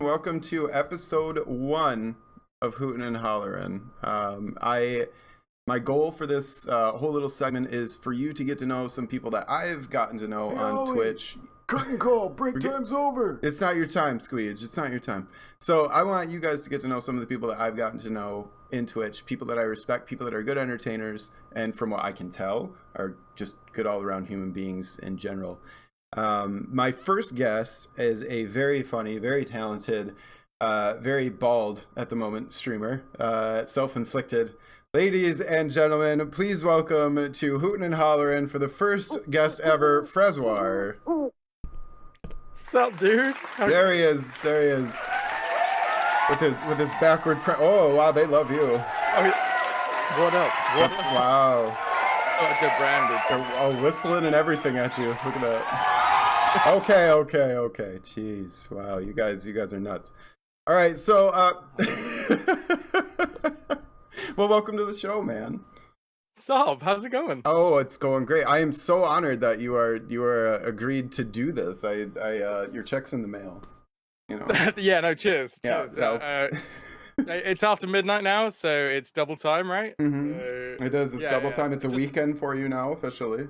Welcome to episode 1 of Hootin and Hollerin. My goal for this whole little segment is for you to get to know some people that I've gotten to know on Owlie, Twitch. Curtain call, break time's over. It's not your time, Squeege. It's not your time. So I want you guys to get to know some of the people that I've gotten to know in Twitch, people that I respect, people that are good entertainers, and from what I can tell, are just good all-around human beings in general. My first guest is a very funny, very talented, very bald at the moment streamer, self-inflicted. Ladies and gentlemen, please welcome to Hootin' and Hollerin' for the first guest ever, FrasWhar. What's up, dude? There he is. There he is. With his backward oh wow, they love you. Oh, what up? That's wow. Oh, they're branded. They're whistling and everything at you. Look at that. Okay. Jeez. Wow, you guys are nuts. All right, so well, welcome to the show, man. Sup? How's it going? Oh, it's going great. I am so honored that you are agreed to do this. Your check's in the mail. You know. Yeah. No. Cheers. Yeah, Cheers. It's after midnight now, so it's double time, right? Mm-hmm. So, It is. It's double time. It's a weekend for you now, officially.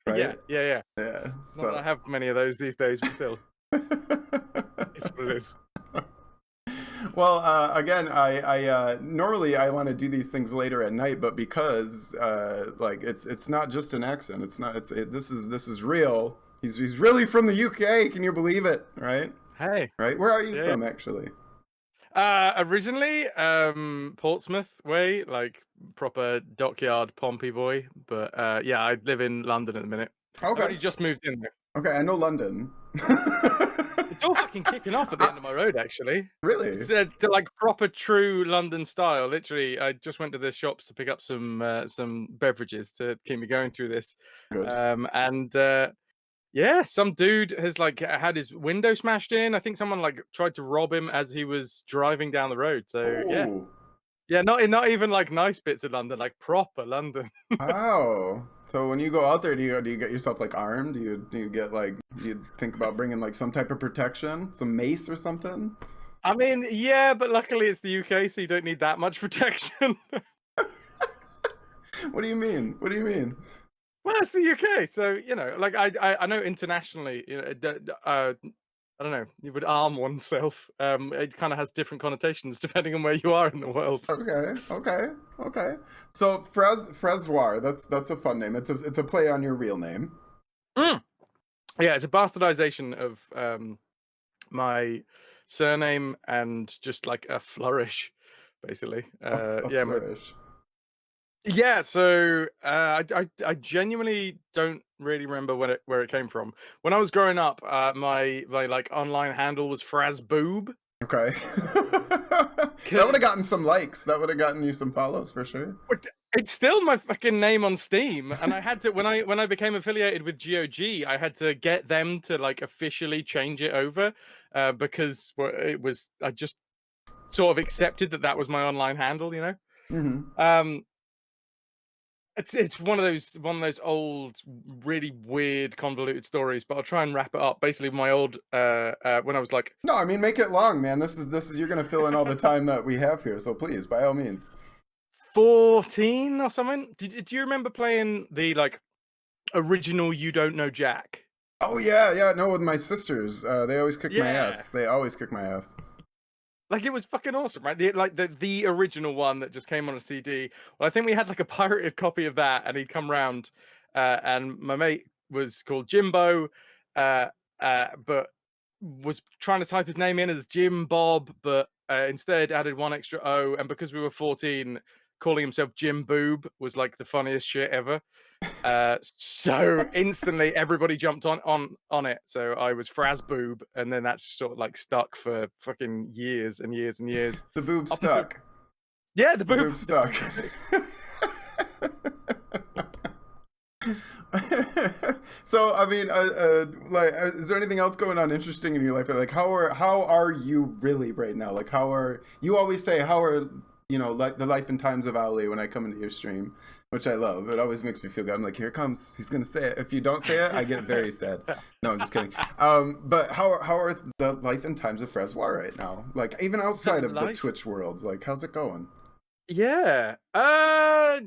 Right? Yeah. So Not that I have many of those these days, but still, it's what it is. Well, again, I normally I want to do these things later at night, but because like it's not just an accent. This is real. He's really from the UK. Can you believe it? Right? Hey. Right? Where are you from, actually? Originally, Portsmouth way, like proper dockyard Pompey boy. But yeah, I live in London at the minute. Okay. I only just moved in there. Okay, I know London. It's all fucking kicking off at the end of my road, actually. Really? It's they're like proper true London style. Literally, I just went to the shops to pick up some beverages to keep me going through this. Good. Yeah, some dude has like had his window smashed in. I think someone like tried to rob him as he was driving down the road. So yeah, not even like nice bits of London, like proper London. Wow. So when you go out there, do you get yourself like armed? Do you think about bringing like some type of protection, some mace or something? I mean, yeah, but luckily it's the UK, so you don't need that much protection. What do you mean? What do you mean? Well, it's the UK, so you know, like I know internationally, you know, I don't know, you would arm oneself. It kind of has different connotations depending on where you are in the world. Okay. So FrasWhar, that's a fun name. It's a play on your real name. Yeah, it's a bastardization of my surname and just like a flourish, basically. A flourish. Yeah, so I genuinely don't really remember where it came from. When I was growing up, my like online handle was FrasBoob. Okay. That would have gotten some likes. That would have gotten you some follows for sure. It's still my fucking name on Steam, and I had to when I became affiliated with GOG, I had to get them to like officially change it over because I just sort of accepted that was my online handle, you know. Mm-hmm. It's one of those old, really weird, convoluted stories, but I'll try and wrap it up. Basically, my old when I was like, no, I mean make it long, man. This is you're gonna fill in all the time that we have here, so please, by all means. 14 or something. Do you remember playing the like original You Don't Know Jack? Oh yeah. No, with my sisters, they always kick my ass. They always kick my ass. Like it was fucking awesome, right? The original one that just came on a CD. Well, I think we had like a pirated copy of that, and he'd come round, and my mate was called Jimbo, but was trying to type his name in as Jim Bob, but instead added one extra O, and because we were 14, calling himself Jim Boob was like the funniest shit ever. So instantly everybody jumped on it. So I was FrasBoob, and then that's sort of like stuck for fucking years and years and years. The boob stuck. Yeah, the boob stuck. So I mean, like, is there anything else going on interesting in your life? Like, how are you really right now? Like, how are you always say how are like the life and times of Owlie when I come into your stream, which I love. It always makes me feel good. I'm like, here it comes. He's gonna say it. If you don't say it, I get very sad. No, I'm just kidding. But how are the life and times of FrasWhar right now? Like even outside of the Twitch world, like how's it going? Yeah. I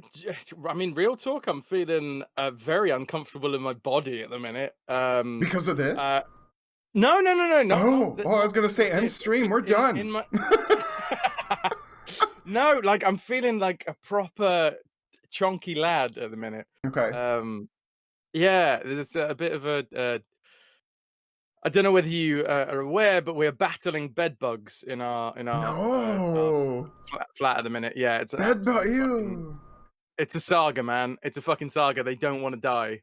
mean, real talk, I'm feeling very uncomfortable in my body at the minute. Because of this? No. Oh, I was gonna say end stream. We're done. In my... No, like I'm feeling like a proper chonky lad at the minute. Okay. Yeah, there's a bit of a. I don't know whether you are aware, but we're battling bed bugs in our flat at the minute. Yeah, it's bed bug. Ew. It's a saga, man. It's a fucking saga. They don't want to die.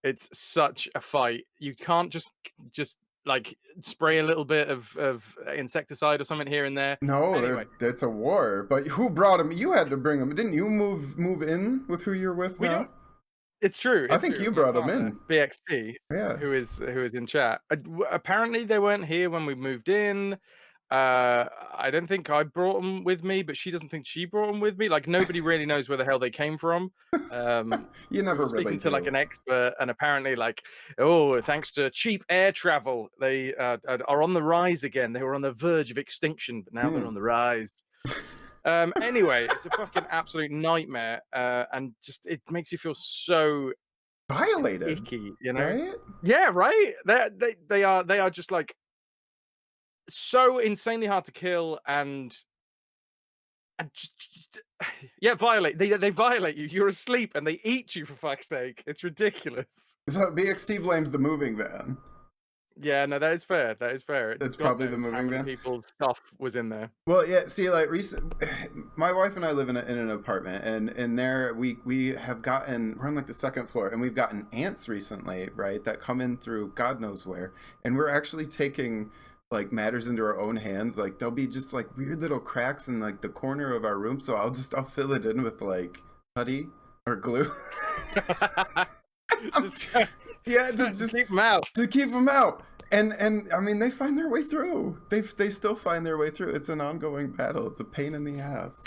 It's such a fight. You can't just like spray a little bit of insecticide or something here and there. No, anyway, it's a war. But who brought him? You had to bring him. Didn't you move in with who you're with now? It's true. I think you brought him in. BXT, yeah, who is in chat. Apparently, they weren't here when we moved in. I don't think I brought them with me, but she doesn't think she brought them with me. Like nobody really knows where the hell they came from. You never really speaking do. to like an expert, and apparently, like, oh, thanks to cheap air travel, they are on the rise again. They were on the verge of extinction, but now they're on the rise. Anyway, it's a fucking absolute nightmare, and just it makes you feel so violated, icky, you know? Right? Yeah, right. They are just like so insanely hard to kill, and just, yeah, violate. They violate you. You're asleep, and they eat you for fuck's sake. It's ridiculous. So BXT blames the moving van. Yeah, no, that is fair. That is fair. It's probably the moving van. People's stuff was in there. Well, yeah. See, like my wife and I live in an apartment, and there we have gotten, we're on like the second floor, and we've gotten ants recently, right? That come in through God knows where, and we're actually taking like matters into our own hands. Like there'll be just like weird little cracks in like the corner of our room, so I'll fill it in with like putty or glue. Yeah, to just keep them out. To keep them out. And I mean, they find their way through. They still find their way through. It's an ongoing battle. It's a pain in the ass.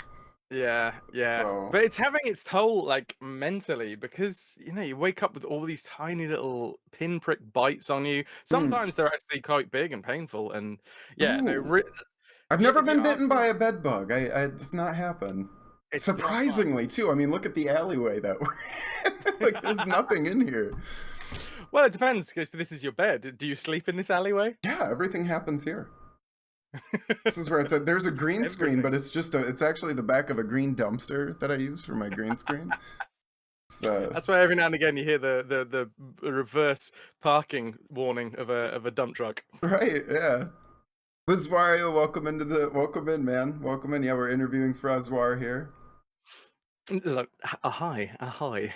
Yeah. So... But it's having its toll, like, mentally, because, you know, you wake up with all these tiny little pinprick bites on you. Sometimes they're actually quite big and painful, and, yeah. I've never been bitten by a bed bug. It does not happen. It's surprisingly, too. I mean, look at the alleyway that we're in. Like, there's nothing in here. Well, it depends, because this is your bed. Do you sleep in this alleyway? Yeah, everything happens here. This is where there's a green screen, but it's actually the back of a green dumpster that I use for my green screen. So that's why every now and again you hear the reverse parking warning of a dump truck. Right, yeah. FrasWhar, welcome in, man. Welcome in. Yeah, we're interviewing FrasWhar here. Look, hi. Hi.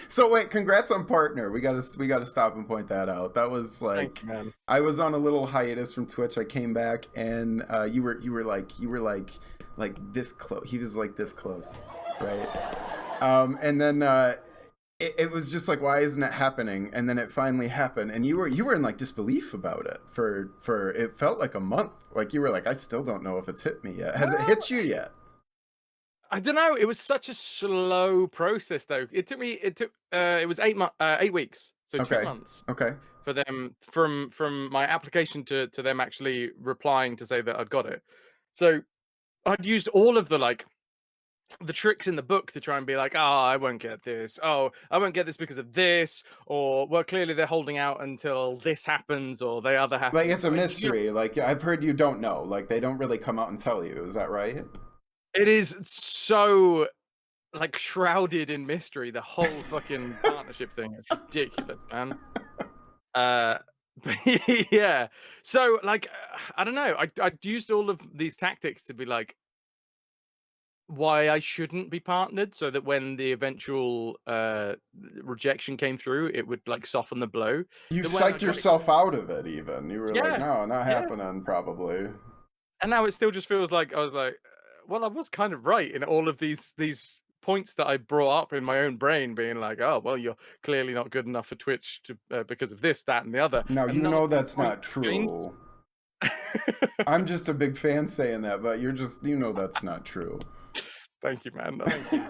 So wait, congrats on Partner. We gotta stop and point that out. That was like, you, man. I was on a little hiatus from Twitch. I came back, and you were like this close. He was like this close, right? And then it was just like, why isn't it happening? And then it finally happened, and you were in like disbelief about it for it felt like a month. Like you were like, I still don't know if it's hit me yet. Has it hit you yet? I don't know. It was such a slow process, though. It was 8 weeks, so 2 months. Okay. For them, from my application to them actually replying to say that I'd got it. So I'd used all of the tricks in the book to try and be like, oh, I won't get this. Oh, I won't get this because of this. Or, well, clearly they're holding out until this happens or the other happens. Like, it's a mystery. Like, I've heard you don't know. Like, they don't really come out and tell you. Is that right? It is so, like, shrouded in mystery, the whole fucking partnership thing. It's ridiculous, man. But yeah. So, like, I don't know. I used all of these tactics to be like, why I shouldn't be partnered, so that when the eventual rejection came through, it would, like, soften the blow. You psyched yourself out of it, even. You were like, no, not happening, probably. And now it still just feels like, I was like, well, I was kind of right in all of these points that I brought up in my own brain, being like, oh, well, you're clearly not good enough for Twitch to because of this, that, and the other. Now, you know that's not true. I'm just a big fan saying that, but you're just, that's not true. Thank you, man. Thank you.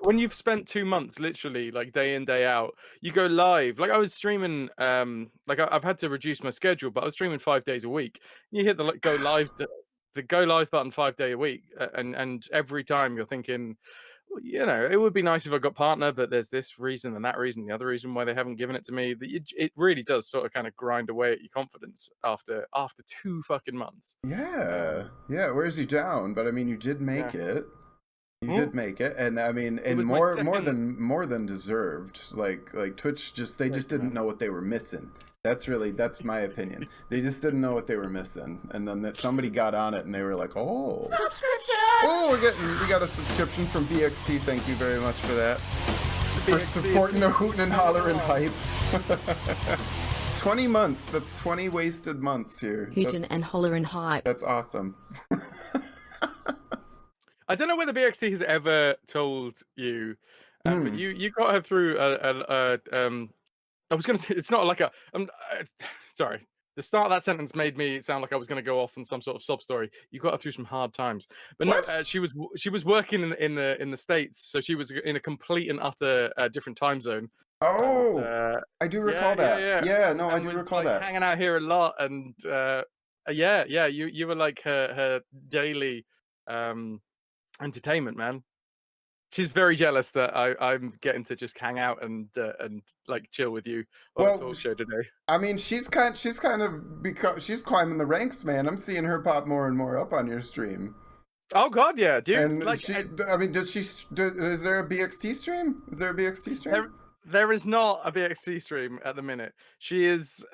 When you've spent 2 months literally like day in, day out, you go live. Like I was streaming, like I've had to reduce my schedule, but I was streaming 5 days a week. You hit the go live the go live button 5 day a week, and every time you're thinking, well, it would be nice if I got partner, but there's this reason and that reason, the other reason why they haven't given it to me. It really does sort of kind of grind away at your confidence after 2 fucking months. Yeah, yeah, it wears you down, but I mean, you did Yeah. make it. You Mm. did make it, and I mean, It and was my more than deserved. Like Twitch they just didn't know what they were missing. That's my opinion. They just didn't know what they were missing, and then that somebody got on it, and they were like, "Oh, Subscription! oh, we got a subscription from BXT. Thank you very much for that, for supporting the Hootin and Hollerin hype." 20 months. That's 20 wasted months here. Hootin and Hollerin hype. That's awesome. I don't know whether BXT has ever told you, but you got her through I was gonna say it's not like a. Sorry. The start of that sentence made me sound like I was going to go off on some sort of sob story. You got her through some hard times, but What? no, she was working in the States, so she was in a complete and utter different time zone. Oh, And, I do recall that. Yeah, no, I do was, recall like, that. hanging out here a lot, and yeah, you were like her daily entertainment, man. She's very jealous that I'm getting to just hang out and like chill with you on a talk show today. I mean, she's kind of she's climbing the ranks, man. I'm seeing her pop more and more up on your stream. Oh God, yeah, dude. And like, I mean, is there a BXT stream? Is there a BXT stream? There is not a BXT stream at the minute. She is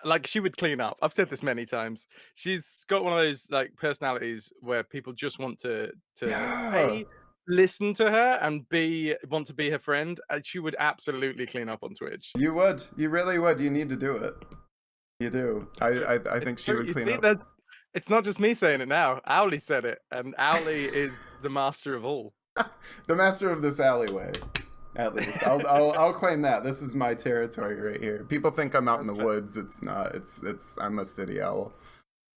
like she would clean up. I've said this many times. She's got one of those like personalities where people just want to A, listen to her, and B, want to be her friend. And she would absolutely clean up on Twitch. You would. You really would. You need to do it. You do. I think she would clean up. It's not just me saying it now. Owlie said it, and Owlie is the master of all. The master of this alleyway. At least I'll claim that. This is my territory right here. People think I'm out in the woods. It's not. It's I'm a city owl.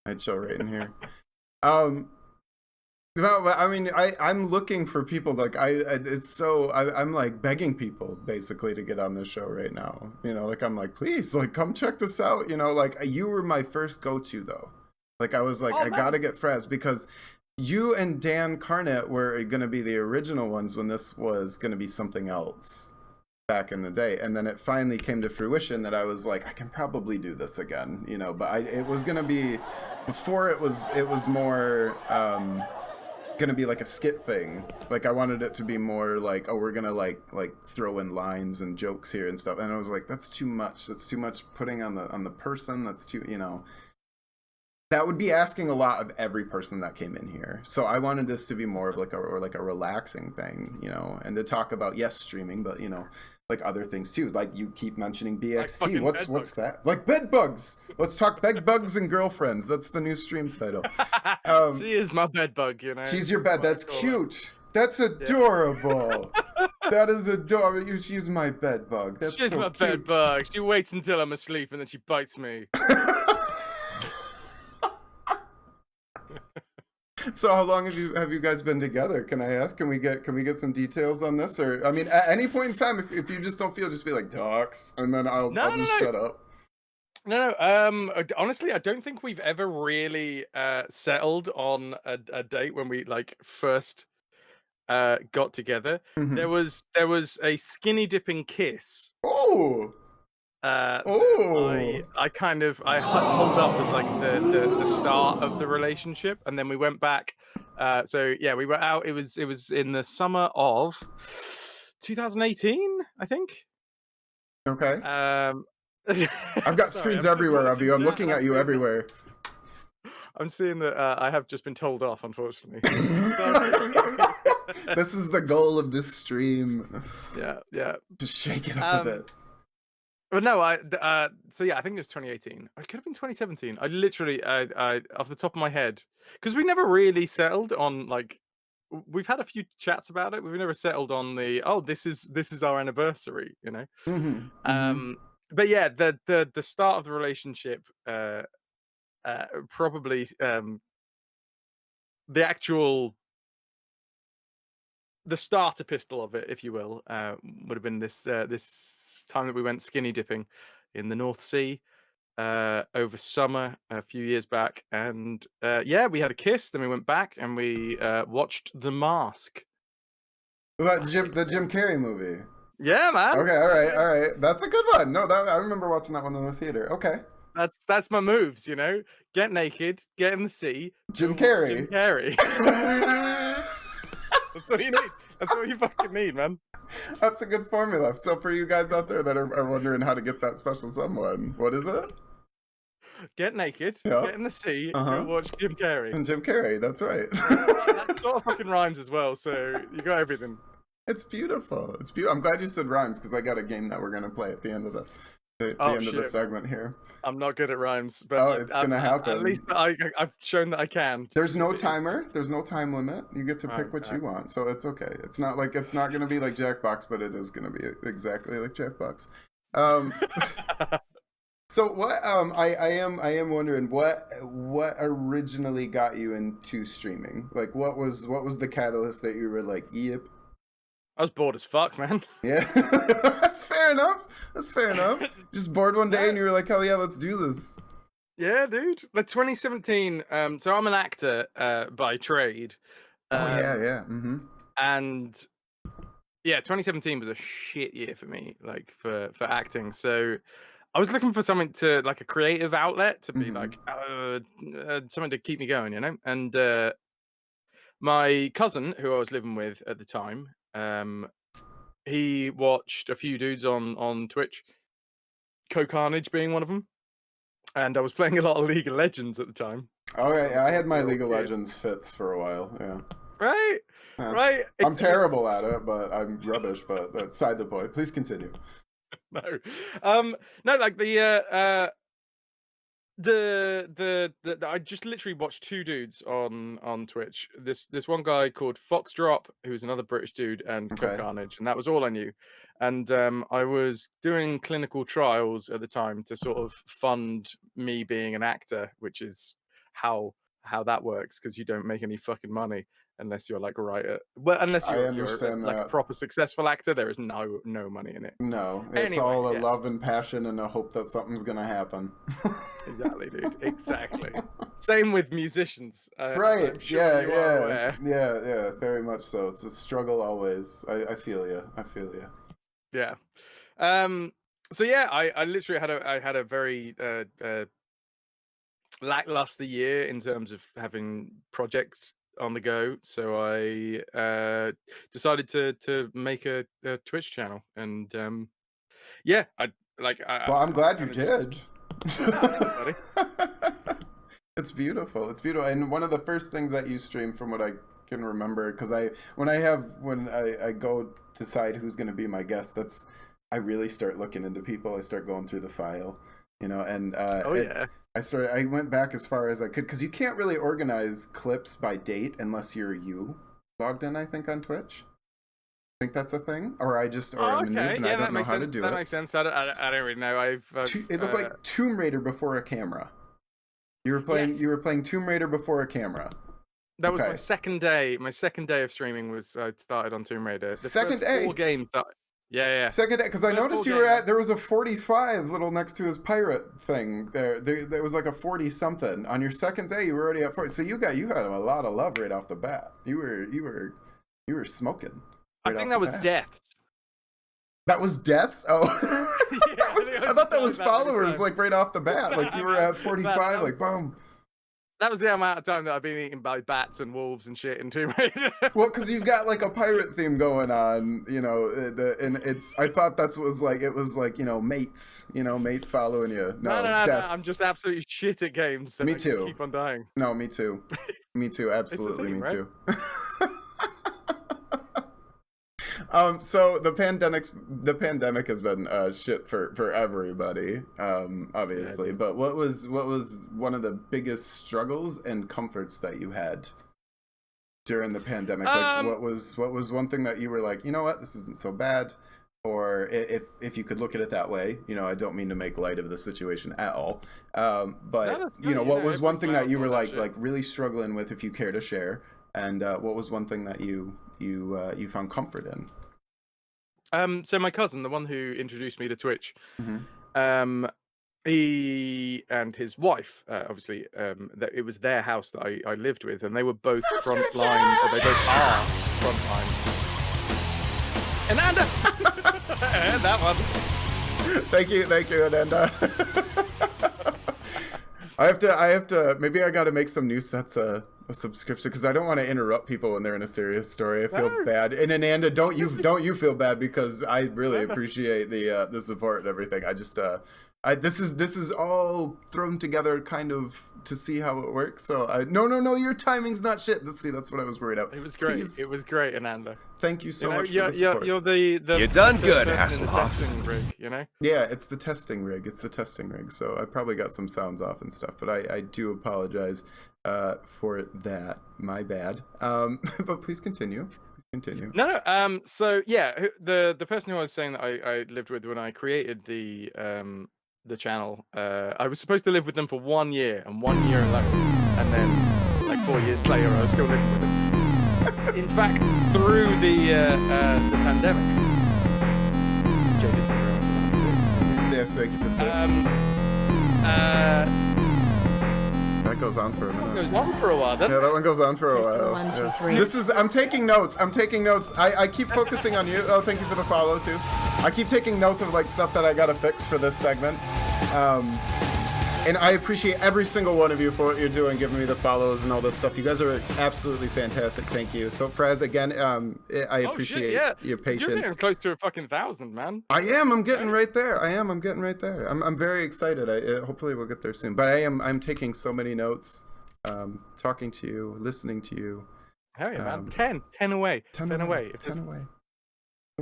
I chill right in here. No, but I mean, I'm looking for people. Like I'm like begging people basically to get on this show right now. Like I'm like, please, like come check this out. Like you were my first go-to though. Like I was like, I gotta get Fras because you and Dan Carnett were going to be the original ones when this was going to be something else back in the day. And then it finally came to fruition that I was like, I can probably do this again, but it was going to be, before it was more going to be like a skit thing. Like I wanted it to be more like, oh, we're going to like throw in lines and jokes here and stuff. And I was like, that's too much. That's too much putting on the person. That's too, that would be asking a lot of every person that came in here. So I wanted this to be more of like a relaxing thing, and to talk about, yes, streaming, but like other things too. Like you keep mentioning BXT. Like what's that? Like bed bugs. Let's talk bed bugs and girlfriends. That's the new stream title. She is my bed bug, She's your bed. That's cute. That's adorable. That is adorable. She's my bed bug. She's my bed bug. She waits until I'm asleep and then she bites me. So how long have you guys been together? Can I ask? Can we get some details on this? Or I mean, at any point in time, if you just don't feel, just be like docs, and then I'll just shut up. No. Honestly, I don't think we've ever really settled on a date when we like first got together. Mm-hmm. There was a skinny dipping kiss. Oh. I hold up as like the start of the relationship, and then we went back. So yeah, we were out. It was in the summer of 2018, I think. Okay. I've got screens everywhere of you. I'm looking at you everywhere. I'm seeing that I have just been told off, unfortunately. This is the goal of this stream. Yeah. Just shake it up a bit. But no, so yeah, I think it was 2018. It could have been 2017. I literally, I off the top of my head, because we never really settled on like, we've had a few chats about it. We've never settled on this is our anniversary, Mm-hmm. But yeah, the start of the relationship probably the actual the starter pistol of it, if you will, would have been this time that we went skinny dipping in the North Sea over summer a few years back, and yeah, we had a kiss. Then we went back and we watched The Mask. What, the Jim Carrey movie? Yeah, man. Okay, all right. That's a good one. No, I remember watching that one in the theater. Okay. That's my moves, you know. Get naked, get in the sea. Jim go watch Carrey. Jim Carrey. That's what you need. That's what you fucking need, man. That's a good formula. So for you guys out there that are wondering how to get that special someone, what is it? Get naked, Yep. get in the sea, Uh-huh. go watch Jim Carrey. And Jim Carrey, that's right. That's got fucking rhymes as well, so you got everything. It's beautiful. It's beautiful. I'm glad you said rhymes because I got a game that we're gonna play at the end of the end of the segment here. I'm not good at rhymes, but it's gonna happen. At least I've shown that I can. There's no timer. There's no time limit. You get to pick what Okay. you want, so it's okay. It's not gonna be like Jackbox, but it is gonna be exactly like Jackbox. So what? I am wondering what originally got you into streaming. Like, what was the catalyst that you were like, yep. I was bored as fuck, man. Yeah, that's fair enough. That's fair enough. Just bored one day and you were like, hell yeah, let's do this. Yeah, dude. Like 2017. So I'm an actor by trade. Yeah. Mm-hmm. And yeah, 2017 was a shit year for me, like for acting. So I was looking for something to like a creative outlet to be like something to keep me going, you know. And my cousin, who I was living with at the time, he watched a few dudes on Twitch, Co-Carnage being one of them, and I was playing a lot of League of Legends at the time. All right, I had my League of Legends fits for a while. Yeah. Right. Yeah. Right. I'm terrible at it, but I'm rubbish. But that's side the point. Please continue. No, no, like the I just literally watched two dudes on Twitch. This one guy called Foxdrop, who's another British dude, and Okay. Co-Carnage, and that was all I knew. And I was doing clinical trials at the time to sort of fund me being an actor, which is how that works, because you don't make any fucking money unless you're like a writer. Well, unless you're like a proper successful actor, there is no money in it. No, it's Anyway, all a yes. love and passion and a hope that something's gonna happen. Exactly, dude. Exactly. Same with musicians. Right. I'm sure you are aware. Yeah. Very much so. It's a struggle always. I feel you. Yeah. So yeah, I literally had a very lackluster year in terms of having projects on the go. So I decided to make a Twitch channel, and yeah, I'm glad you did. It's beautiful. It's beautiful. And one of the first things that you stream, from what I can remember, because when I go decide who's going to be my guest, I really start looking into people. I start going through the file, you know, and I went back as far as I could, because you can't really organize clips by date unless you're logged in, I think, on Twitch. I think that's a thing, or I'm a noob and I don't know how to do it. That makes sense. I don't really know. It looked like Tomb Raider before a camera. You were playing Tomb Raider before a camera. That was my second day. My second day of streaming was I started on Tomb Raider. Second day. 4 games. Yeah. Second day, because I noticed there was a 45 little next to his pirate thing there. There was like a 40 something on your second day. You were already at 40. So you had a lot of love right off the bat. You were smoking. I think that was deaths. That was deaths? Oh. Yeah, I thought that was followers, like right off the bat. Like you were at 45, like boom. That was the amount of time that I've been eaten by bats and wolves and shit in Tomb Raider. Well, because you've got like a pirate theme going on, you know, I thought it was like, you know, mates following you. No, deaths. I'm just absolutely shit at games. So Me I too. Just keep on dying. No, me too. Me too. Absolutely, thing, me right? too. So the pandemic has been shit for everybody, obviously. Yeah, but what was one of the biggest struggles and comforts that you had during the pandemic? Like what was one thing that you were like, you know what, this isn't so bad. or if you could look at it that way. I don't mean to make light of the situation at all. But what was one thing that you were like really struggling with, if you care to share, and what was one thing that you found comfort in? So my cousin, the one who introduced me to Twitch, Mm-hmm. he and his wife, obviously, that it was their house that I lived with, and they were both frontline, or they both are frontline. Ananda, that one. Thank you, Ananda. I have to. Maybe I got to make some new sets a subscription, because I don't want to interrupt people when they're in a serious story. I feel bad. And Ananda, don't you feel bad, because I really appreciate the support and everything. I just this is all thrown together kind of to see how it works. So no, your timing's not shit. That's what I was worried about. It was great. Please. It was great, Ananda. Thank you so much for the support. You're done good, Hasselhoff. Testing rig, Yeah, it's the testing rig. So I probably got some sounds off and stuff, but I do apologize for that. My bad. But please continue. No. So yeah, the person who I was saying that I lived with when I created the channel, I was supposed to live with them for 1 year and 1 year alone, and then like 4 years later I was still living with them. In fact, through the pandemic. Yes, thank you for that. That goes on for a minute. That goes on for a while, doesn't it? Yeah, that one goes on for a while. 1, 2, 3. I'm taking notes. I keep focusing on you. Oh, thank you for the follow too. I keep taking notes of like stuff that I gotta fix for this segment. And I appreciate every single one of you for what you're doing, giving me the follows and all this stuff. You guys are absolutely fantastic. Thank you. So, Fras, again, I appreciate your patience. You're getting close to 1,000, man. I am. I'm getting right there. I'm getting right there. I'm very excited. Hopefully we'll get there soon. But I'm taking so many notes, talking to you, listening to you. Hell yeah, man. 10 away. 10 away. 10 away.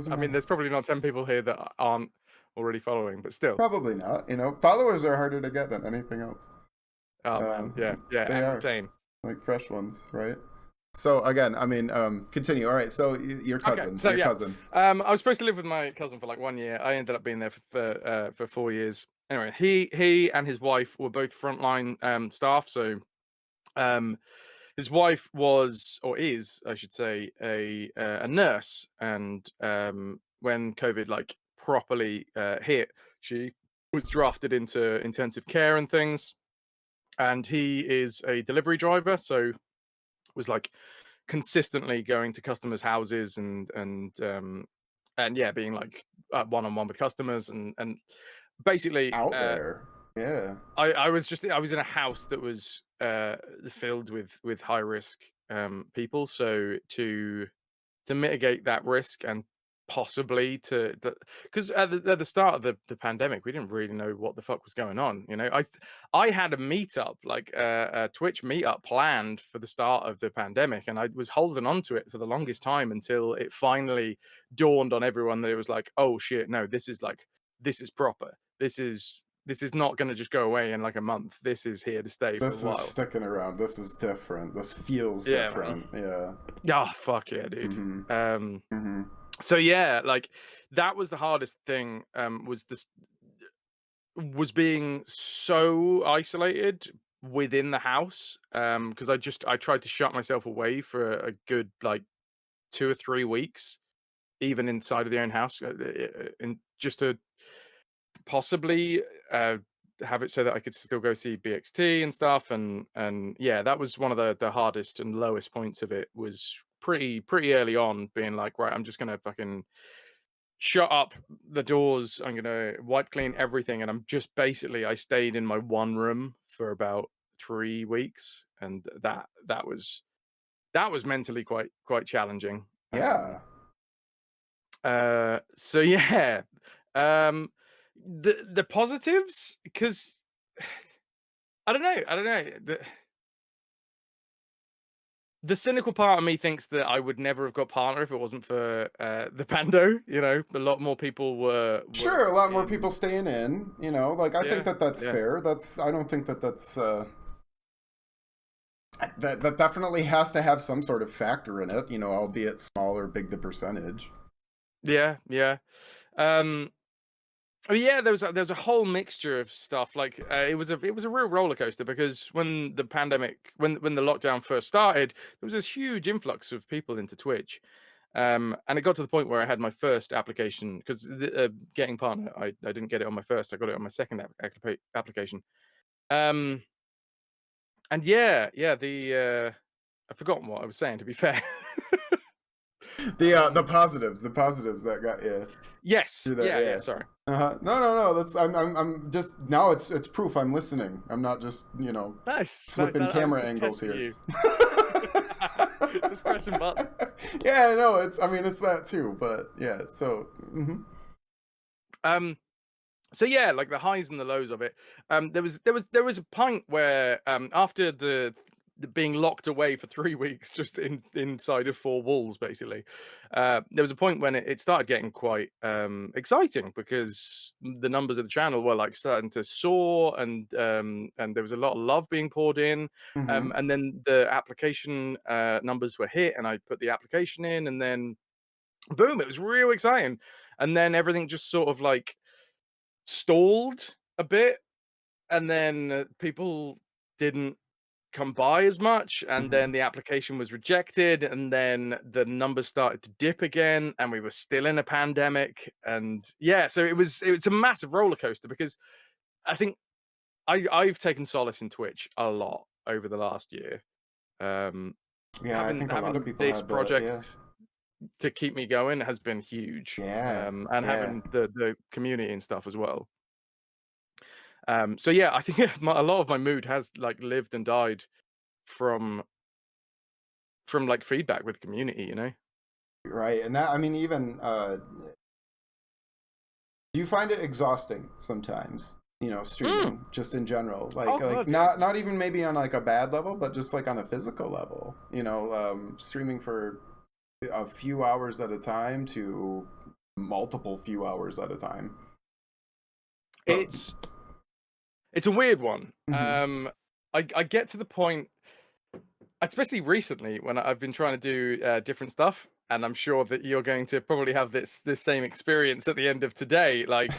I mean, there's probably not 10 people here that aren't already following, but still. Probably not. Followers are harder to get than anything else. Oh man, yeah, they are like fresh ones, right? So again, I mean, continue. All right, so your cousin. Okay, so your cousin. I was supposed to live with my cousin for like 1 year. I ended up being there for 4 years. Anyway, he and his wife were both frontline staff. So, his wife was, or is, I should say, a nurse, and when COVID properly hit, she was drafted into intensive care and things. And he is a delivery driver, so was consistently going to customers' houses and yeah, being one-on-one with customers and basically out there. Yeah, I was in a house that was filled with high risk people, so to mitigate that risk and possibly because at the start of the pandemic we didn't really know what the fuck was going on. I had a meetup, a Twitch meetup planned for the start of the pandemic, and I was holding on to it for the longest time until it finally dawned on everyone that it was like, oh shit, no, this is proper. This is not going to just go away in a month. This is here to stay for a while. This is sticking around. This is different. This feels different. Man. Yeah. Oh fuck yeah, dude. Mm-hmm. So yeah, that was the hardest thing, was being so isolated within the house, because I tried to shut myself away for a good 2 or 3 weeks, even inside of the own house, and just to possibly have it so that I could still go see BXT and stuff, and yeah, that was one of the hardest and lowest points of it. Was pretty early on, being right, I'm just gonna fucking shut up the doors, I'm gonna wipe clean everything, and I'm just basically, I stayed in my one room for about 3 weeks, and that was mentally quite challenging. Yeah. So yeah, the positives, because I don't know. The cynical part of me thinks that I would never have got a partner if it wasn't for the pando. A lot more people were sure, a lot more people staying in. I think that's fair. I don't think that's that definitely has to have some sort of factor in it. Albeit small or big the percentage. Yeah, yeah. Um, Oh yeah, there was a whole mixture of stuff. Like it was a real roller coaster because when the pandemic, when the lockdown first started, there was this huge influx of people into Twitch, and it got to the point where I had my first application because getting partner, I didn't get it on my first, I got it on my second application. Um, and yeah, yeah, I've forgotten what I was saying. To be fair, The um, positives that got you yes, through that. yeah, yeah. Yeah. Sorry. No, no, no. That's I'm just now. It's proof I'm listening. I'm not just Nice, nice. flipping I was camera just angles testing here. you, just pressing buttons. Yeah, no. I mean, it's that too. But yeah. So. Um, So yeah, like the highs and the lows of it. There was a point where after the being locked away for 3 weeks, just inside of four walls, basically, there was a point when it started getting quite exciting because the numbers of the channel were like starting to soar, and there was a lot of love being poured in, Hmm. and then the application numbers were hit, and I put the application in, and then boom, it was real exciting, and then everything just sort of like stalled a bit, and then people didn't come by as much, and then Hmm. the application was rejected, and then the numbers started to dip again, and we were still in a pandemic, and yeah, so it's a massive roller coaster because I think I've taken solace in Twitch a lot over the last year. Um, Yeah, I having think a lot of having people this have that. project Yeah. to keep me going has been huge, Yeah. and Yeah. having the community and stuff as well. So yeah, I think a lot of my mood has like lived and died from like feedback with the community, you know? Right. And that, I mean, even do you find it exhausting sometimes? Mm. Streaming just in general, like Oh like god, yeah. not even maybe on like a bad level, but just like on a physical level. Streaming for a few hours at a time to multiple few hours at a time. But It's it's a weird one. mhm. I get to the point, especially recently, when I've been trying to do different stuff, and I'm sure that you're going to probably have this same experience at the end of today. Like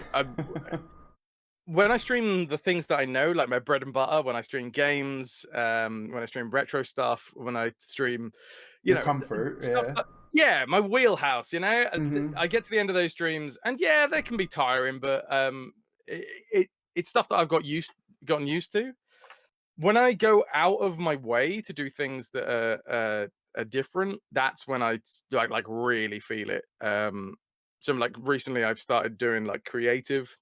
when I stream the things that I know, like my bread and butter, when I stream games, when I stream retro stuff, when I stream, Your the comfort, stuff yeah. that, yeah, my wheelhouse, Hmm. I get to the end of those streams, and yeah, they can be tiring, but it's stuff that I've gotten used to. When I go out of my way to do things that are different, that's when like really feel it. So like recently, I've started doing like creative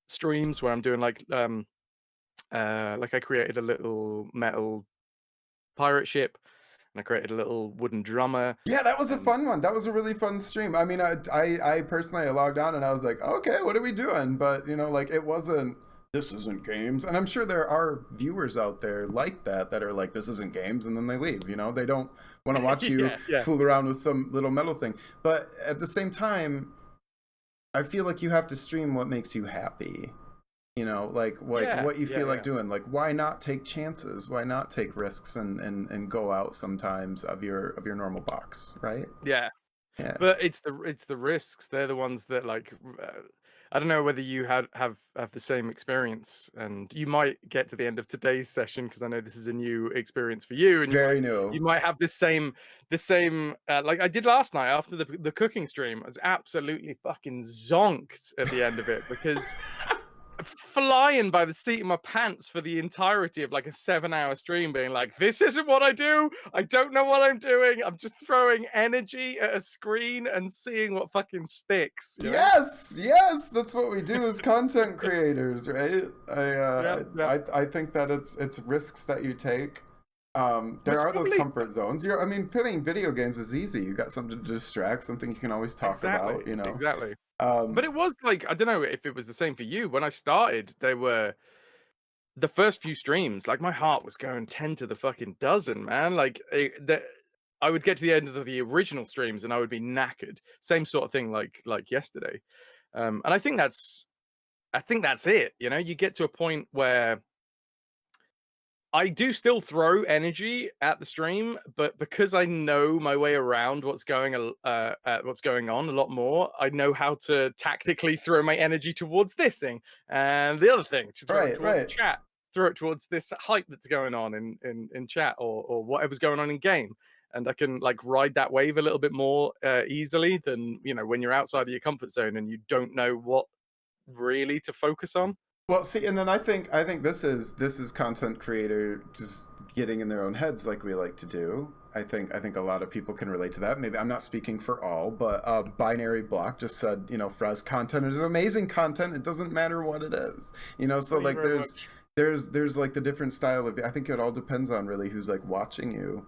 streams where I'm doing like I created a little metal pirate ship, and I created a little wooden drummer, Yeah, that was a and fun one. That was a really fun stream. I mean, I personally I logged on and I was like, okay, what are we doing? But like it wasn't. This isn't games, and I'm sure there are viewers out there like that are like, this isn't games, and then they leave. They don't want to watch you yeah, yeah, fool around with some little metal thing. But at the same time, I feel like you have to stream what makes you happy. Like yeah, what you yeah, feel like yeah, doing. Like, why not take chances? Why not take risks and go out sometimes of your normal box, right? yeah. Yeah. But it's the risks. They're the ones that like. I don't know whether you have the same experience, and you might get to the end of today's session because I know this is a new experience for you, and Very you new. might have the same like I did last night after the cooking stream. I was absolutely fucking zonked at the end of it because flying by the seat of my pants for the entirety of like a 7-hour stream, being like, this isn't what I do. I don't know what I'm doing. I'm just throwing energy at a screen and seeing what fucking sticks, you know? Yes, yes, that's what we do as content creators, right? Yeah, yeah. I think that it's risks that you take. Well, There it's are those probably comfort zones. I mean, playing video games is easy. You got something to distract, something you can always talk exactly, about. exactly. But Um, it was like, I don't know if it was the same for you. When I started, they were the first few streams, like my heart was going 10 to the fucking dozen, man. Like I would get to the end of the original streams and I would be knackered. Same sort of thing like yesterday. And I think that's it. You get to a point where I do still throw energy at the stream, but because I know my way around what's going on a lot more, I know how to tactically throw my energy towards this thing and the other thing, to throw it towards chat, throw it towards this hype that's going on in chat or whatever's going on in game. And I can like ride that wave a little bit more easily than, you know, when you're outside of your comfort zone and you don't know what really to focus on. Well, see, and then I think this is content creator just getting in their own heads like we like to do. I think a lot of people can relate to that. Maybe I'm not speaking for all, but Binary Block just said, you know, Fras content is amazing content. It doesn't matter what it is, you know. So like there's like the different style of. I think it all depends on really who's like watching you,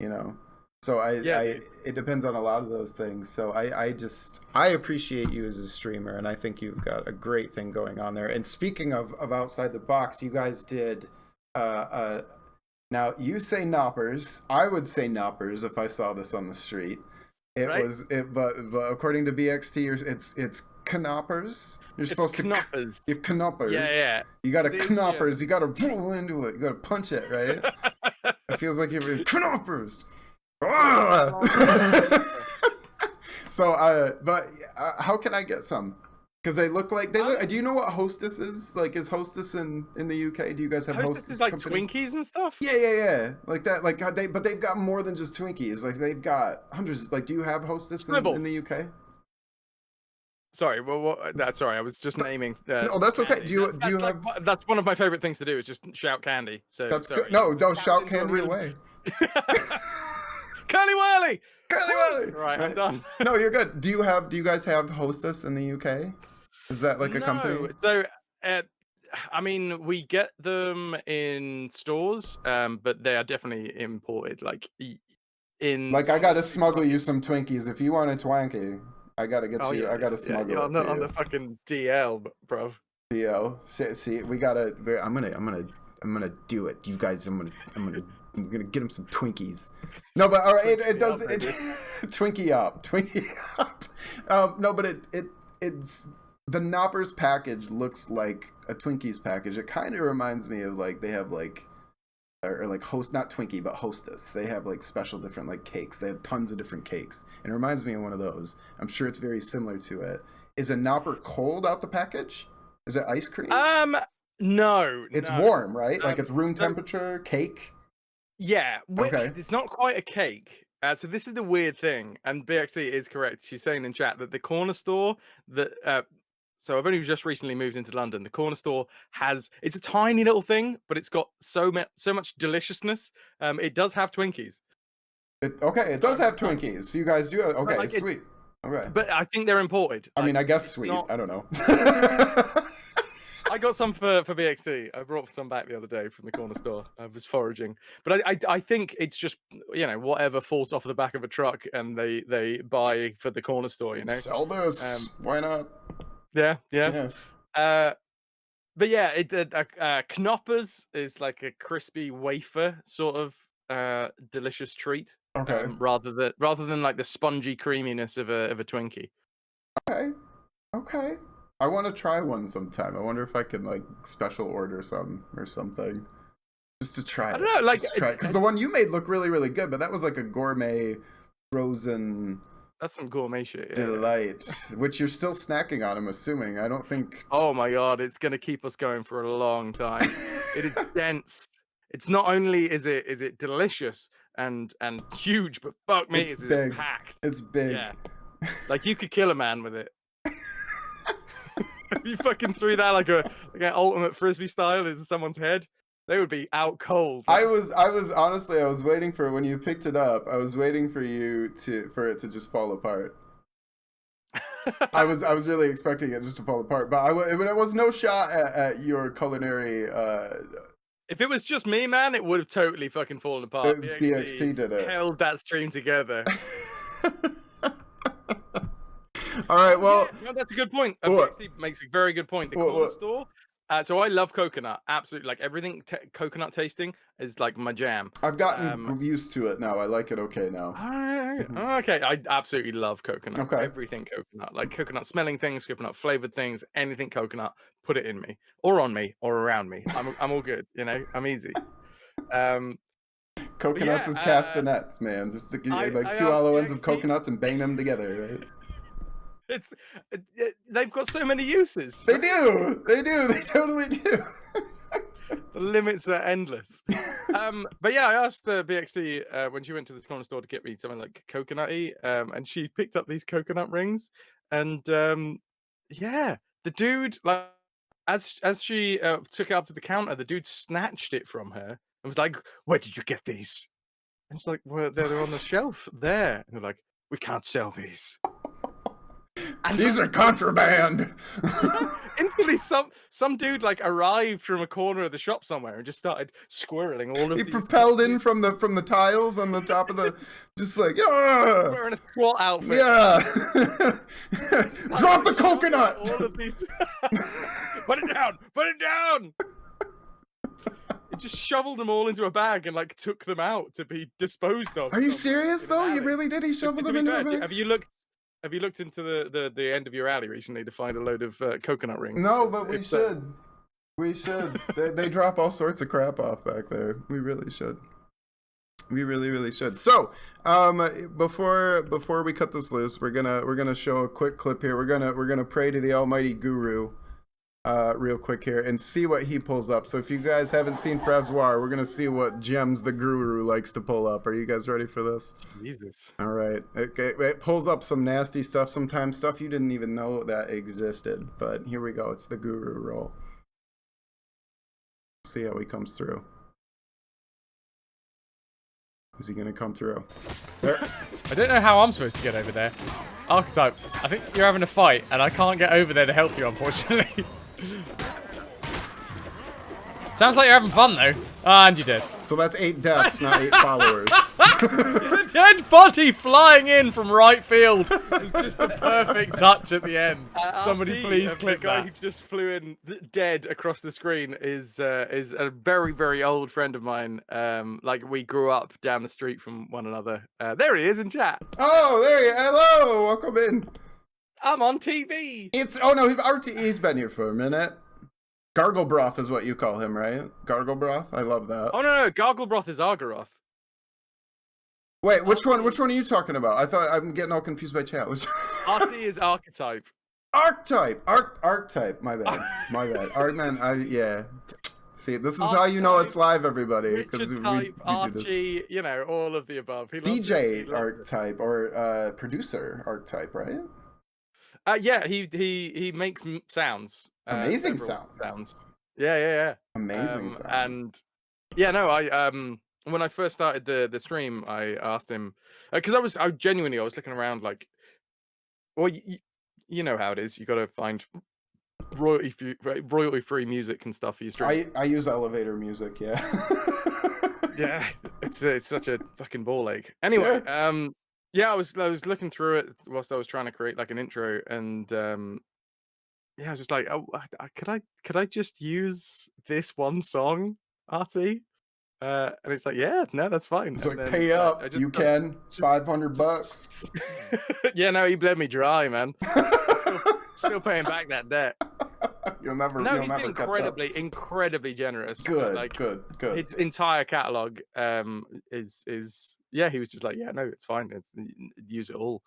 you know. So it depends on a lot of those things. So I appreciate you as a streamer, and I think you've got a great thing going on there. And speaking of outside the box, you guys did now you say knoppers. I would say knoppers if I saw this on the street. But according to BXT, it's knoppers. You're supposed to knoppers. You're knoppers. Yeah. You got to knoppers. You got to pull into it. You got to punch it, right? It feels like you're knoppers. So but how can I get some? Because they look like do you know what Hostess is? Like, is Hostess in the UK? Do you guys have Hostess is like company? Twinkies and stuff? Yeah, like that. Like they've got more than just Twinkies. Like they've got hundreds. Like, do you have Hostess in the UK? Sorry, sorry, I was just naming. No, that's okay. Do you have? That's one of my favorite things to do is just shout candy. So that's good. No, don't shout candy away. Curly Whirly! Right, I'm done. No, you're good. Do you guys have Hostess in the UK? Is that like a company? So, I mean, we get them in stores, but they are definitely imported. Like I gotta smuggle you some Twinkies if you want a Twanky. I gotta get you. I gotta smuggle it to you. On the fucking DL, bro. DL. See, we gotta. I'm gonna do it. You guys, I'm gonna get him some Twinkies. No, but all right, it does it. Twinkie up. No, but it's the Knoppers package looks like a Twinkies package. It kind of reminds me of like they have like or like not Twinkie but Hostess. They have like special different like cakes. They have tons of different cakes. And it reminds me of one of those. I'm sure it's very similar to it. Is a Knopper cold out the package? Is it ice cream? No. It's warm, right? Like it's room temperature cake. Yeah. Okay. It's not quite a cake. So this is the weird thing, and BXC is correct. She's saying in chat that the corner store that so I've only just recently moved into London. The corner store it's a tiny little thing, but it's got so much deliciousness. It does have Twinkies. It does have Twinkies. So you guys do it. Okay, sweet. Okay. But I think they're imported. I mean, I guess sweet. I don't know. I got some for BXC. I brought some back the other day from the corner store. I was foraging, but I think it's just, you know, whatever falls off the back of a truck and they buy for the corner store. You know, sell this. Why not? Yeah. But yeah, Knoppers is like a crispy wafer sort of delicious treat. Okay. Rather than like the spongy creaminess of a Twinkie. Okay. I want to try one sometime. I wonder if I can like special order some or something, just to try it. I don't know, like because the one you made looked really, really good, but that was like a gourmet frozen. That's some gourmet shit. Delight, which you're still snacking on. I'm assuming. I don't think. Oh my god, it's gonna keep us going for a long time. It is dense. It's not only is it delicious and huge, but fuck me, it's big. Packed. It's big. Yeah. Like you could kill a man with it. If you fucking threw that like an ultimate frisbee style into someone's head, they would be out cold. I was honestly, I was waiting for when you picked it up. I was waiting for it to just fall apart. I was really expecting it just to fall apart, but it was no shot at your culinary. If it was just me, man, it would have totally fucking fallen apart. It was BXT did it. Held that stream together. All right, well, no, that's a good point. BXT makes a very good point. The corner store. So I love coconut. Absolutely, like everything coconut tasting is like my jam. I've gotten used to it now. I like it okay now. Okay, I absolutely love coconut. Okay, everything coconut, like coconut smelling things, coconut flavored things, anything coconut. Put it in me, or on me, or around me. I'm all good. You know, I'm easy. Coconuts yeah, as castanets, man. Just to, like I two asked hollow ends of DXD. coconuts and bang them together, right? It's they've got so many uses. They do. They do. They totally do. The limits are endless. But yeah, I asked BXD when she went to this corner store to get me something like coconutty, and she picked up these coconut rings, and yeah, the dude, like, as she took it up to the counter, the dude snatched it from her and was like, "Where did you get these?" And she's like, "Well, they're on the shelf there." And they're like, "We can't sell these." And These are contraband. instantly, some dude like arrived from a corner of the shop somewhere and just started squirreling all of He these. propelled in from the tiles on the top of the, just like, yeah, Wearing a SWAT outfit. yeah. Drop the coconut. All of these. Put it down. Put it down. He just shoveled them all into a bag and like took them out to be disposed of. Are you serious though? He alley. really did. He shoveled To them be into fair, a bag. have you looked into the end of your alley recently to find a load of coconut rings? No, but we should. We should. They drop all sorts of crap off back there. We really should. We really should. So, before we cut this loose, we're gonna show a quick clip here. We're gonna pray to the Almighty Guru, real quick here, and see what he pulls up. So if you guys haven't seen FrasWhar, we're gonna see what gems the Guru likes to pull up. Are you guys ready for this? Jesus. All right. Okay. It pulls up some nasty stuff. Sometimes stuff you didn't even know that existed. But here we go. It's the Guru roll. See how he comes through. Is he gonna come through? There. I don't know how I'm supposed to get over there. Archetype, I think you're having a fight, and I can't get over there to help you, unfortunately. Sounds like you're having fun, though. Ah, and you did. So that's 8 deaths, not 8 followers. The dead body flying in from right field. It's just the perfect touch at the end. Somebody please clip the guy that. who just flew in dead across the screen is a very old friend of mine. Like we grew up down the street from one another. There he is in chat. Oh, there you. Hello, welcome in. I'm on TV. Oh no, he's been here for a minute. Gargle broth is what you call him, right? Gargle broth. I love that. Oh no, Gargle Broth is Argaroth. Wait, which one? Which one are you talking about? I thought I'm getting all confused by chat. RT is Archetype. Archetype. Archetype. My bad. My bad. Artman. Yeah. See, this is how you know it's live, everybody, because Richard we type, do Archie, you know, all of the above. He loves DJ it. archetype or producer archetype, right? Yeah, he makes sounds. Amazing several sounds. Yeah. Amazing sounds. And yeah, no, I when I first started the stream, I asked him because I was looking around like, well, you know how it is. You got to find royalty free music and stuff for your stream. I use elevator music, yeah. Yeah, it's such a fucking ball ache. Anyway, yeah, I was looking through it whilst I was trying to create like an intro, and yeah, I was just like, oh, could I just use this one song, RT? And it's like, yeah, no, that's fine. It's and like, then, pay up, you can, $500. Yeah, no, he bled me dry, man. Still paying back that debt. You'll never. No, you'll he's never been incredibly generous. Good, like, good. His entire catalog is yeah. He was just like, yeah, no, it's fine. It's use it all.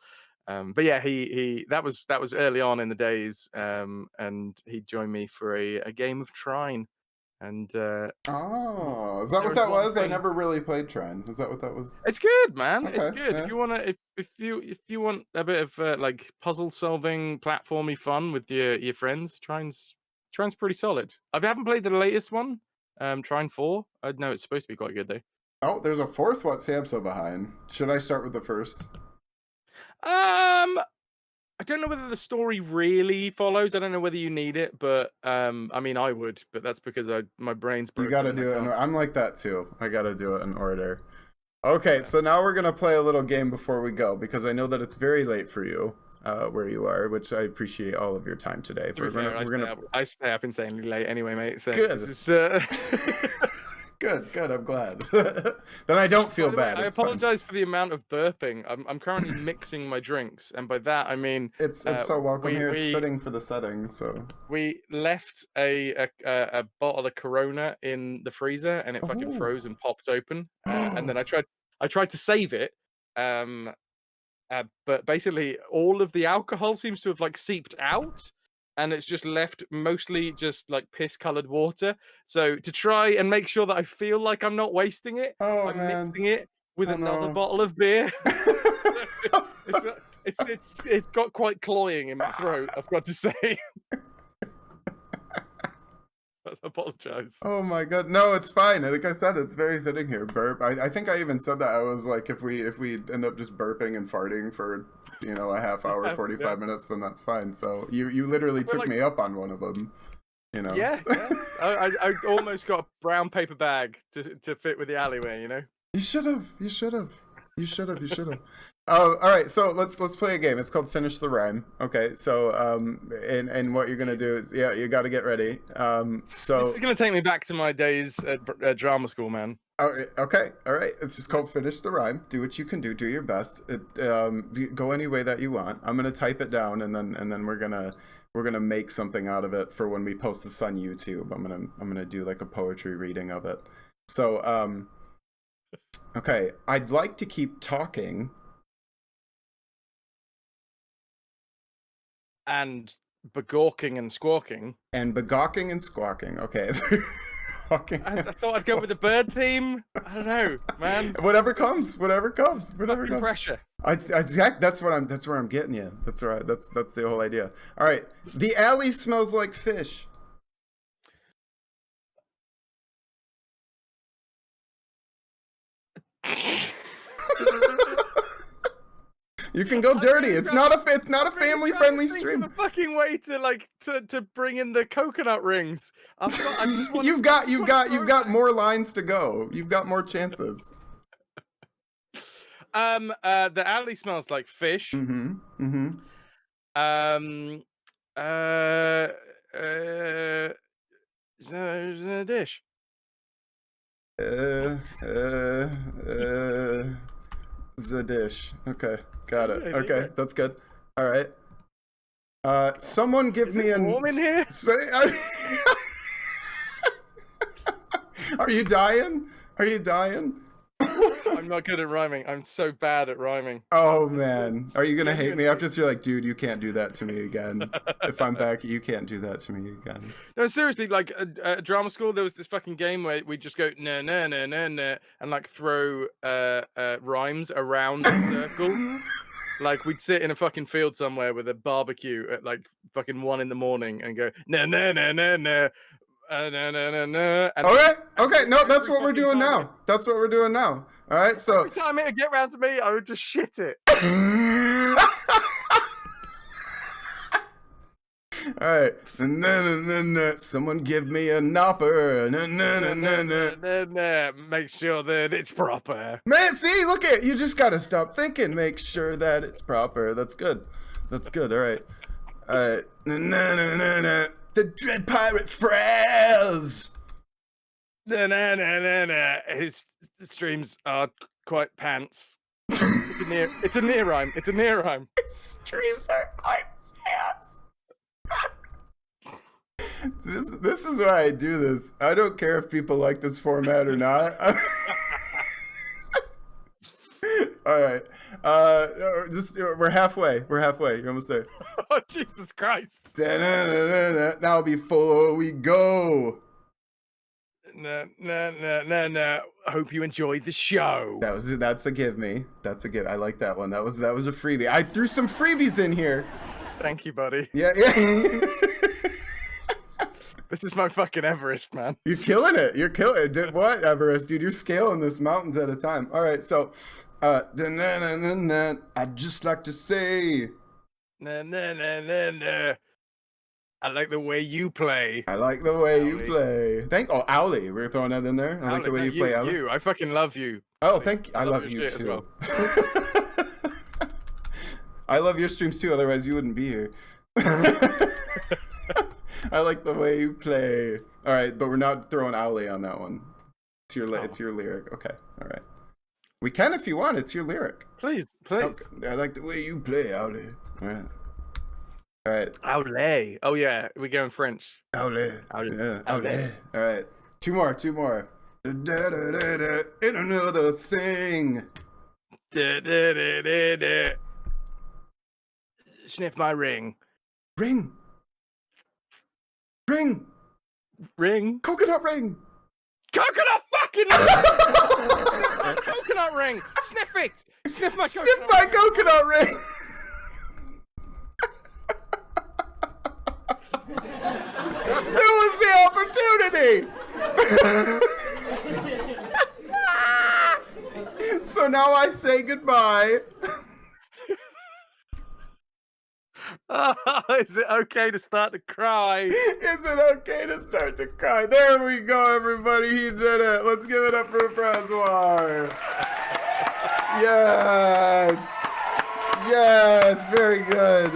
But yeah, he that was early on in the days. And he joined me for a game of Trine. And oh, is that what that was? I never really played Trine. Is that what that was? It's good, man. Okay, it's good. yeah. If you wanna, if you want a bit of like puzzle solving, platformy fun with your friends, Trine's pretty solid. I haven't played the latest one, Trine 4. I know it's supposed to be quite good though. Oh, there's a fourth. What's Sam so behind? Should I start with the first? I don't know whether the story really follows. I don't know whether you need it, but I mean, I would, but that's because my brain's broken. You gotta do it. I'm like that too. I gotta do it in order. Okay, so now we're gonna play a little game before we go, because I know that it's very late for you, where you are, which I appreciate all of your time today. I stay up insanely late anyway, mate. So good. This is, Good. I'm glad. Then I don't feel By the way, bad. I It's fine. apologize for the amount of burping. I'm currently mixing my drinks, and by that I mean It's so welcome here. It's we fitting for the setting. So we left a bottle of Corona in the freezer, and it fucking Ooh. froze and popped open. And then I tried to save it, but basically all of the alcohol seems to have like seeped out. And it's just left mostly just like piss-colored water. So to try and make sure that I feel like I'm not wasting it, I'm mixing it with another bottle of beer. It's got quite cloying in my throat, I've got to say. I apologize. Oh my god, no, it's fine. Like I said, it's very fitting here. Burp. I think I even said that. I was like, if we end up just burping and farting for a half hour, 45 minutes, then that's fine. So you literally took me up on one of them. Yeah. I almost got a brown paper bag to fit with the alleyway. You should have. All right, so let's play a game. It's called Finish the Rhyme. Okay, so and what you're gonna do is you got to get ready. So this is gonna take me back to my days at drama school, man. Okay, all right. It's just called Finish the Rhyme. Do what you can do. Do your best. Go any way that you want. I'm gonna type it down, and then we're gonna make something out of it for when we post this on YouTube. I'm gonna do like a poetry reading of it. So okay, I'd like to keep talking. And begawking and squawking. And begawking and squawking. Okay. I thought I'd go with the bird theme. I don't know, man. Whatever comes. Pressure. That's where I'm getting you. That's right. That's the whole idea. All right. The alley smells like fish. You can go dirty. It's not a family friendly stream. The fucking way to bring in the coconut rings. You've got more lines to go. You've got more chances. The alley smells like fish. The dish. The dish. Okay, got it. Okay, that's good. All right. Someone give me a warm in here? Are you dying? I'm not good at rhyming. I'm so bad at rhyming. Oh man, are you gonna hate me after this? You're like, dude, you can't do that to me again. If I'm back, you can't do that to me again. No, seriously, like at drama school, there was this fucking game where we just go na na na na na and like throw rhymes around a circle. Like we'd sit in a fucking field somewhere with a barbecue at like fucking 1 a.m. and go na na na na na. Okay, no, that's what we're doing now. All right, so every time it would get round to me, I would just shit it. All right, someone give me a nopper. Make sure that it's proper. Man, see, look at you. Just gotta stop thinking. Make sure that it's proper. That's good. All right. The Dread Pirate Fras. His streams are quite pants. It's a near rhyme. His streams are quite pants. This is why I do this. I don't care if people like this format or not. All right. We're halfway. You're almost there. Oh, Jesus Christ. Now before we go. No. I hope you enjoyed the show. That's a give me. I like that one. That was a freebie. I threw some freebies in here. Thank you, buddy. Yeah. This is my fucking Everest, man. You're killing it. Dude, what, Everest? Dude, you're scaling this mountains at a time. All right, so I'd just like to say I like the way you play. Owlie. We're throwing that in there. I like the way you play, Owlie. I fucking love you. Oh, thank you. I love you too. Well. I love your streams too, otherwise you wouldn't be here. I like the way you play. All right, but we're not throwing Owlie on that one. It's your lyric. Okay, all right. We can if you want. It's your lyric. Please. Okay. I like the way you play, Owlie. All right. Owlie. Oh yeah, we're going French. Owlie. Yeah. Owlie. All right. Two more. In another thing. Sniff my ring. Ring. Coconut ring. Coconut fucking ring! Coconut ring! Sniff it! Sniff my coconut ring! It was the opportunity! So now I say goodbye. Is it okay to start to cry? Is it okay to start to cry? There we go, everybody. He did it. Let's give it up for FrasWhar. Yes, very good.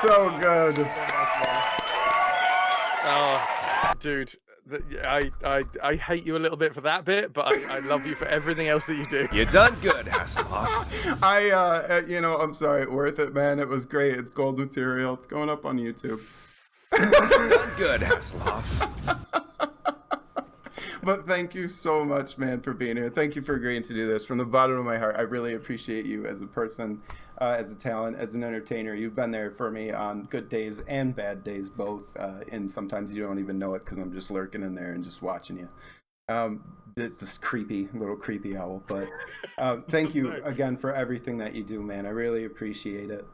So good. Oh, dude. I hate you a little bit for that bit, but I love you for everything else that you do. You done good, Hasselhoff. I'm sorry. Worth it, man. It was great. It's gold material. It's going up on YouTube. You done good, Hasselhoff. But thank you so much, man, for being here. Thank you for agreeing to do this. From the bottom of my heart, I really appreciate you as a person, as a talent, as an entertainer. You've been there for me on good days and bad days, both. And sometimes you don't even know it because I'm just lurking in there and just watching you. It's this little creepy owl. But thank you again for everything that you do, man. I really appreciate it.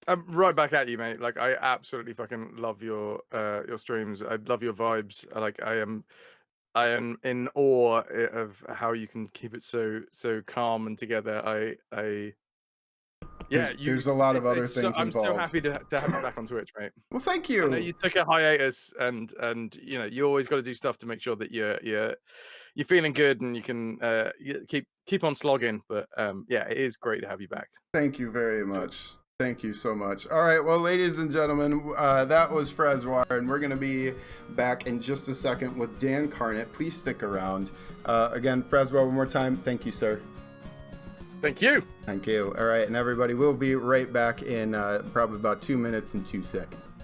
I'm right back at you, mate. Like, I absolutely fucking love your streams. I love your vibes. I am in awe of how you can keep it so calm and together. There's a lot of other things I'm involved. so happy to have you back on Twitch, mate. Well, thank you. I know you took a hiatus, and you always got to do stuff to make sure that you're feeling good and you can keep on slogging. But it is great to have you back. Thank you very much. Thank you so much. All right, well, ladies and gentlemen, that was FrasWhar, and we're going to be back in just a second with Dan Carnett. Please stick around. Again, FrasWhar, one more time. Thank you, sir. Thank you. Thank you. All right, and everybody, we'll be right back in probably about 2 minutes and 2 seconds.